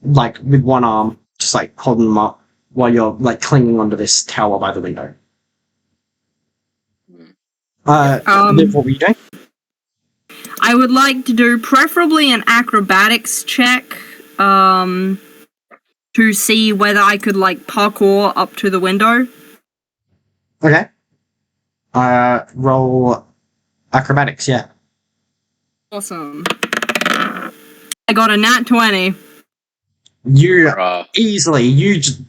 A: with one arm, just holding them up while you're clinging onto this tower by the window. Liv, what were you doing?
C: I would like to do preferably an acrobatics check to see whether I could parkour up to the window.
A: Okay. Roll acrobatics, yeah.
C: Awesome. I got a nat 20.
A: You easily, you just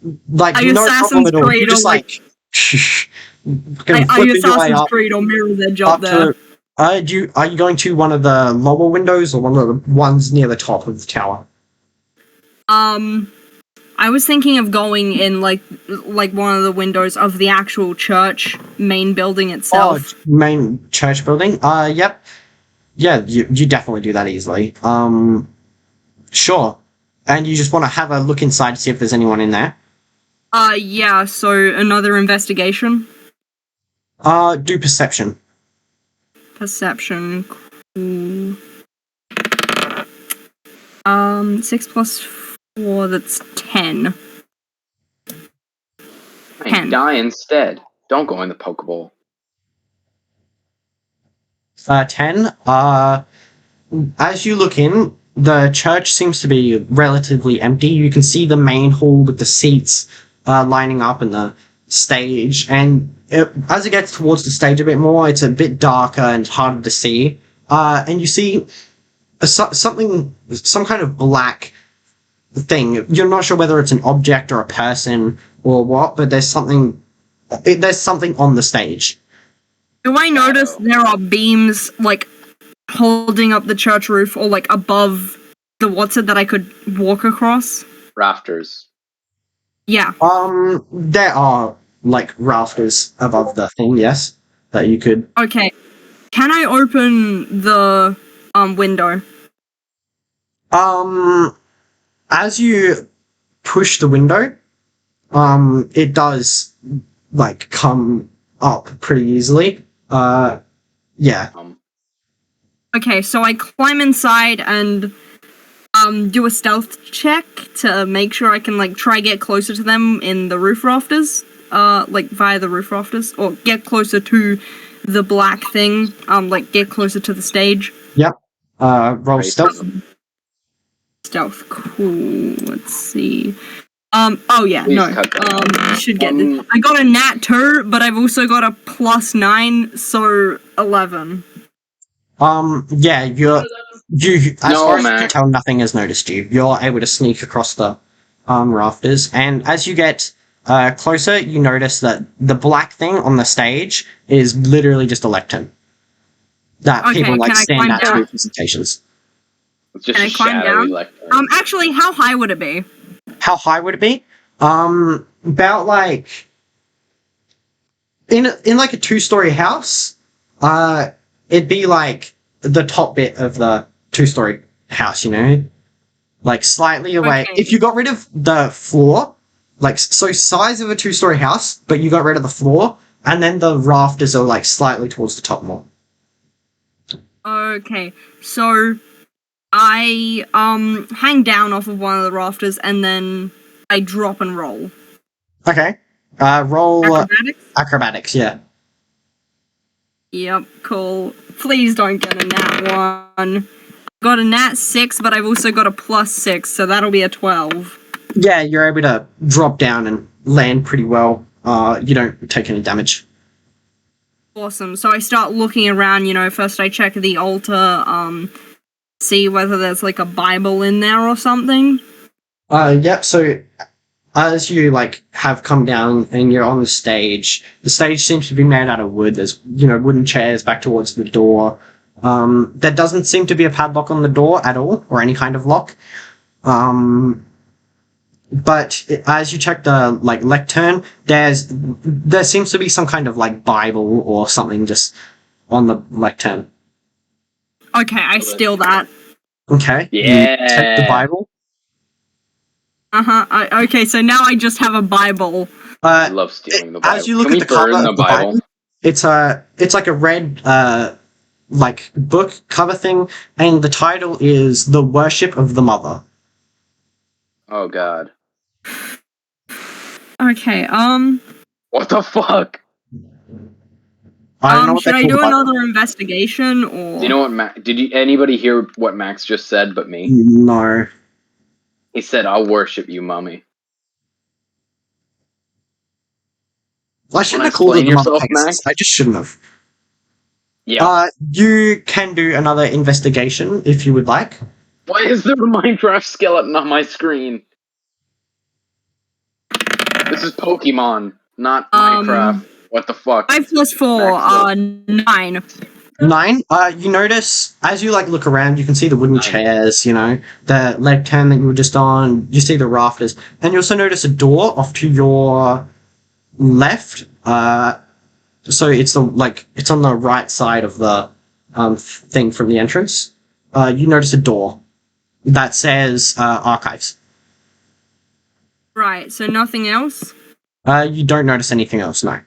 A: no problem at all. You just
C: I Assassin's Creed or Mirror's Edge up there.
A: Are you going to one of the lower windows or one of the ones near the top of the tower?
C: I was thinking of going in one of the windows of the actual church main building itself.
A: Oh, main church building? Yep. Yeah, you definitely do that easily. Sure. And you just want to have a look inside to see if there's anyone in there?
C: Yeah, so another investigation?
A: Do perception.
C: Perception. Cool. 6 plus 4, that's 10.
B: Die instead. Don't go in the Pokeball.
A: 10. As you look in, the church seems to be relatively empty. You can see the main hall with the seats lining up and the stage. And as it gets towards the stage a bit more, it's a bit darker and harder to see. And you see some kind of black thing. You're not sure whether it's an object or a person or what, but there's something on the stage.
C: Do I notice there are beams holding up the church roof or above the that I could walk across?
B: Rafters.
C: Yeah.
A: There are like rafters above the thing, yes, that you could.
C: Okay. Can I open the window?
A: As you push the window, it does like come up pretty easily. Yeah.
C: Okay, so I climb inside and do a stealth check to make sure I can like try get closer to them in the roof rafters. Like via the roof rafters, or get closer to the black thing. Like get closer to the stage.
A: Yep. Roll stealth.
C: Stealth. Cool. Let's see. Oh yeah,
B: Please
C: no.
B: cut that.
C: You should get this. I got a nat 2, but I've also got a +9, so 11.
A: Yeah, you as far as you can tell, nothing has noticed you. You're able to sneak across the rafters, and as you get closer, you notice that the black thing on the stage is literally just a lectern that
C: Okay,
A: people like
C: can I
A: stand
C: climb
A: at to
C: down?
A: do presentations.
B: It's just
C: Can I
B: a
C: climb
B: shadowy
C: down?
B: lectern.
C: Actually, how high would it be?
A: How high would it be? About like in like a 2-story house. It'd be like the top bit of the 2-story house, you know, like slightly away.
C: Okay.
A: If you got rid of the floor, like so size of a 2-story house, but you got rid of the floor, and then the rafters are like slightly towards the top more.
C: Okay, so I hang down off of one of the rafters and then I drop and roll.
A: Okay. Roll
C: Acrobatics?
A: acrobatics. Yeah.
C: Yep, cool. Please don't get a nat 1. Got a nat 6, but I've also got a +6, so that'll be a 12.
A: Yeah, you're able to drop down and land pretty well. You don't take any damage.
C: Awesome. So I start looking around, you know, first I check the altar, see whether there's like a Bible in there or something.
A: Yep, so as you like have come down and you're on the stage seems to be made out of wood. There's, you know, wooden chairs back towards the door. There doesn't seem to be a padlock on the door at all, or any kind of lock. But as you check the like lectern, there seems to be some kind of like Bible or something just on the lectern.
C: Okay, I steal that.
A: Okay.
B: Yeah.
A: You take the Bible.
C: Okay, so now I just have a Bible.
B: I love stealing the Bible.
A: As you look
B: Can
A: at
B: we
A: the cover
B: burn the
A: of the
B: Bible?
A: it's like a red like book cover thing, and the title is The Worship of the Mother.
B: Oh god.
C: Okay,
B: What the fuck?
A: I don't know what
C: should
A: they
C: I
A: call
C: do
A: the Bible.
C: another investigation, or...
B: Do you know what anybody hear what Max just said but me?
A: No.
B: He said, "I'll worship you, mommy."
A: I shouldn't
B: Wanna
A: have called it
B: explain
A: the Mother
B: yourself,
A: Pegasus.
B: Max?
A: I just shouldn't have.
B: Yeah.
A: You can do another investigation if you would like.
B: Why is there a Minecraft skeleton on my screen? This is Pokemon, not Minecraft. What the fuck?
C: 5 + 4, 9.
A: 9. You notice as you like look around, you can see the wooden chairs, you know, the lectern that you were just on. You see the rafters, and you also notice a door off to your left. So it's it's on the right side of the thing from the entrance. You notice a door that says archives.
C: Right, so nothing else?
A: You don't notice anything else, no.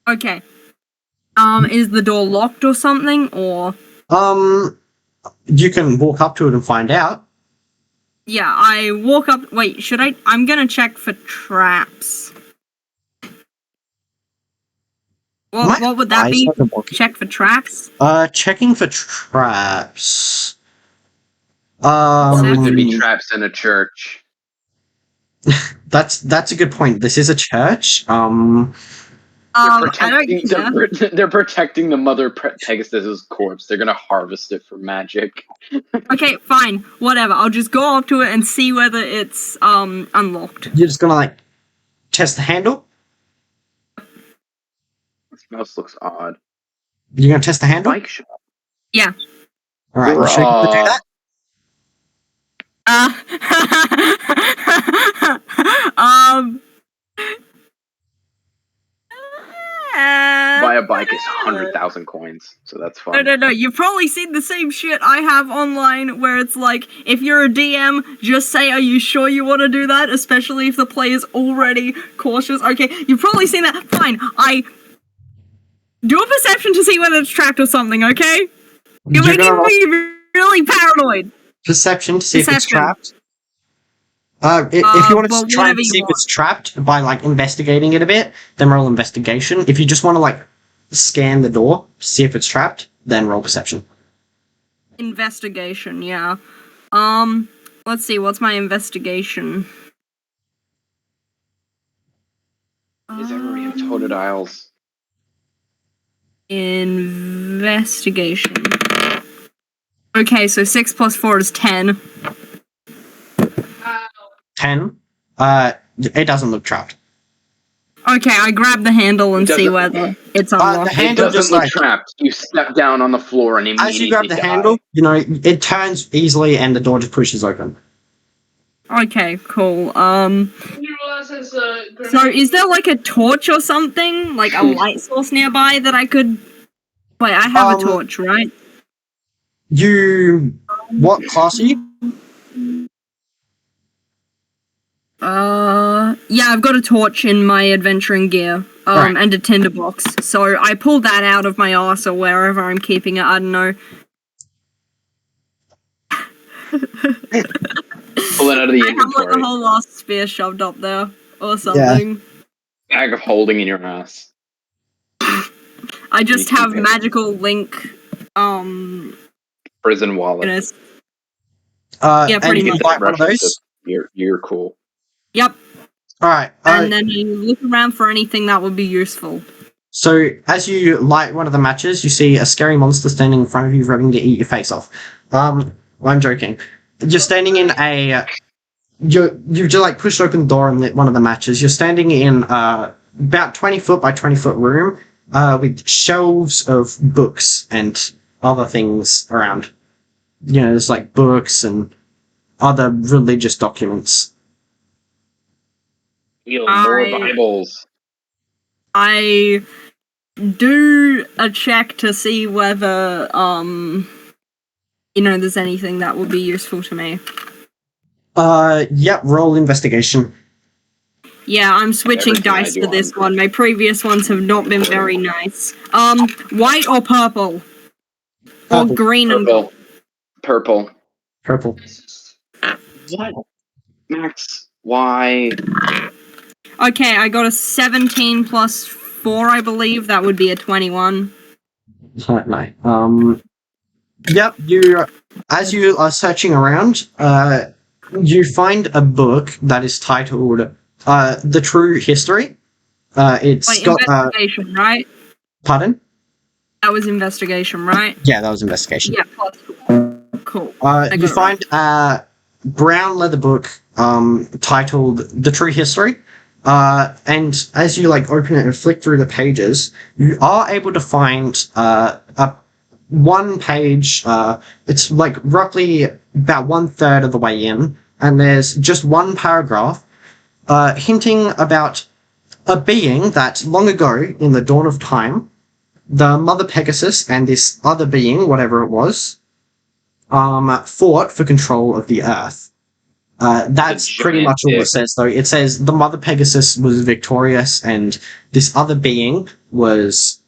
C: Okay. Is the door locked or something, or...?
A: You can walk up to it and find out.
C: Yeah, I walk up... Wait, should I... I'm gonna check for traps. What would that be? Check for traps?
A: Checking for traps.
B: There could be traps in a church.
A: That's a good point. This is a church.
B: They're protecting the mother Pegasus's corpse. They're gonna harvest it for magic.
C: Okay, fine. Whatever. I'll just go up to it and see whether it's unlocked.
A: You're just gonna like test the handle?
B: This mouse looks odd.
A: You're gonna test the handle?
B: Bike shop.
C: Yeah.
A: Alright, you sure you can do that?
B: bike is 100,000 coins, so that's fun.
C: No. You've probably seen the same shit I have online where it's like, if you're a DM, just say, are you sure you want to do that? Especially if the player's already cautious. Okay, you've probably seen that. Fine, do a perception to see whether it's trapped or something, okay? You're making me really paranoid.
A: Perception to see if it's trapped. If you want to try and see if it's trapped by like investigating it a bit, then roll investigation. If you just want to like scan the door, see if it's trapped, then roll perception.
C: Investigation, yeah. Let's see, what's my investigation?
B: Is everybody have toted aisles?
C: Investigation. Okay, so 6 plus 4 is 10.
A: 10? It doesn't look trapped.
C: Okay, I grab the handle and see whether it's unlocked.
A: The handle
B: doesn't look trapped. You step down on the floor and immediately
A: as you grab the handle, it turns easily and the door just pushes open.
C: Okay, cool. So is there like a torch or something? Like a light source nearby that I could... Wait, I have a torch, right?
A: What class are you?
C: Yeah, I've got a torch in my adventuring gear,
A: right.
C: and a tinderbox. So I pulled that out of my arse or wherever I'm keeping it, I don't know.
B: Pull it out of the inventory.
C: I have like a whole last spear shoved up there, or something.
B: Yeah. Bag of holding in your ass.
C: I just have magical link,
B: prison wallet.
C: Yeah, pretty much.
A: Like one of those?
B: You're cool.
C: Yep.
A: Alright.
C: And then you look around for anything that would be useful.
A: So, as you light one of the matches, you see a scary monster standing in front of you, ready to eat your face off. I'm joking. You're standing in a... You just like pushed open the door and lit one of the matches. You're standing in about 20 foot by 20 foot room with shelves of books and other things around. There's like books and other religious documents.
B: More Bibles.
C: I do a check to see whether, there's anything that would be useful to me.
A: Yep, roll investigation.
C: Yeah, I'm switching dice for this one. My previous ones have not been very nice. White or purple? Or green and gold?
B: Purple.
A: What?
B: Max, why?
C: Okay, I got a 17 plus 4, I believe. That would be a 21.
A: No. Yep, as you are searching around, you find a book that is titled The True History. It's got
C: investigation, right?
A: Pardon?
C: That was investigation, right?
A: Yeah, that was investigation.
C: Yeah, plus 4. Cool.
A: You find a brown leather book titled The True History. And as you open it and flick through the pages, you are able to find a one page. It's roughly about 1/3 of the way in, and there's just one paragraph hinting about a being that long ago, in the dawn of time, the Mother Pegasus and this other being, whatever it was, fought for control of the Earth. That's pretty much all it says, though. It says the Mother Pegasus was victorious, and this other being was,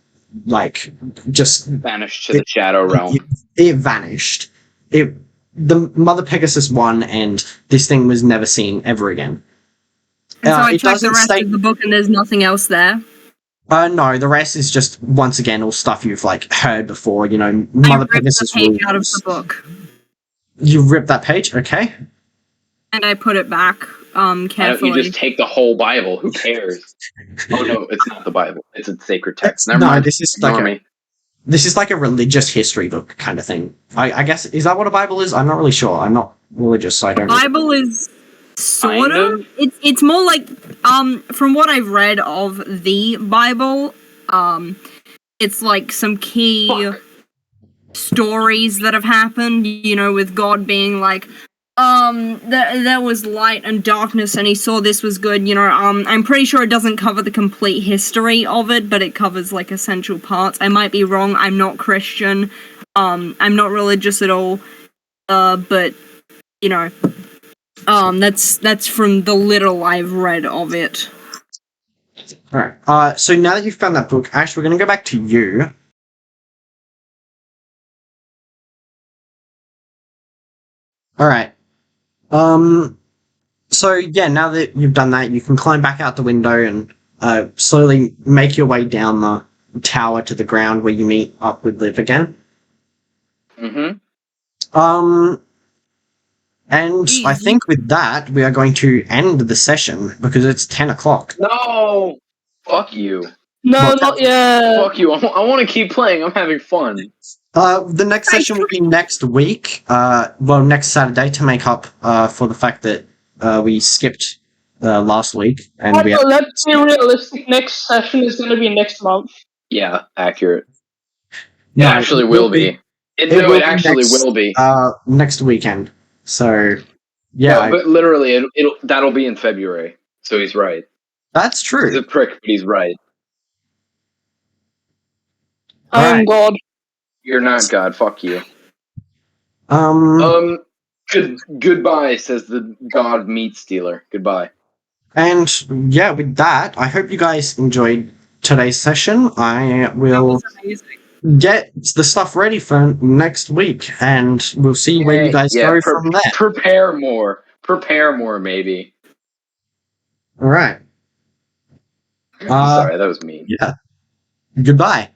A: just...
B: vanished to the Shadow Realm.
A: It vanished. The Mother Pegasus won, and this thing was never seen ever again.
C: And so I checked the rest of the book, and there's nothing else there?
A: No, the rest is just, once again, all stuff you've, heard before, Mother Pegasus
C: I ripped the page out of the book.
A: You ripped that page? Okay.
C: And I put it back, carefully.
B: Why don't you just take the whole Bible? Who cares? Oh no, it's not the Bible. It's a sacred text. Never mind.
A: This is like a religious history book kind of thing. I guess, is that what a Bible is? I'm not really sure. I'm not religious, so I don't...
C: Bible is sort of. It's more like, from what I've read of the Bible, it's like some key stories that have happened, with God being like, there was light and darkness, and he saw this was good. I'm pretty sure it doesn't cover the complete history of it, but it covers like essential parts. I might be wrong. I'm not Christian. I'm not religious at all. But that's from the little I've read of it.
A: All right. So now that you've found that book, Ash, we're going to go back to you. All right. So yeah, now that you've done that, you can climb back out the window and slowly make your way down the tower to the ground where you meet up with Liv again.
B: Mm-hmm.
A: And I think with that, we are going to end the session because it's 10 o'clock.
B: No! Fuck you.
E: No, not yet.
B: Fuck you. I want to keep playing. I'm having fun.
A: The next session will be next week. Next Saturday to make up for the fact that we skipped last week. And
E: let's be realistic. Next session is going to be next month.
B: Yeah, accurate.
A: No,
B: it actually will be. It actually will be.
A: Next weekend. So, yeah.
B: No, but literally, that'll be in February. So he's right.
A: That's true.
B: He's a prick, but he's right.
E: I am God.
B: You're not God. Fuck you. Goodbye, says the God meat stealer. Goodbye.
A: And yeah, with that, I hope you guys enjoyed today's session. I will get the stuff ready for next week, and we'll see where you guys go from there.
B: Prepare more. Maybe.
A: All right.
B: Sorry, that was mean.
A: Yeah. Goodbye.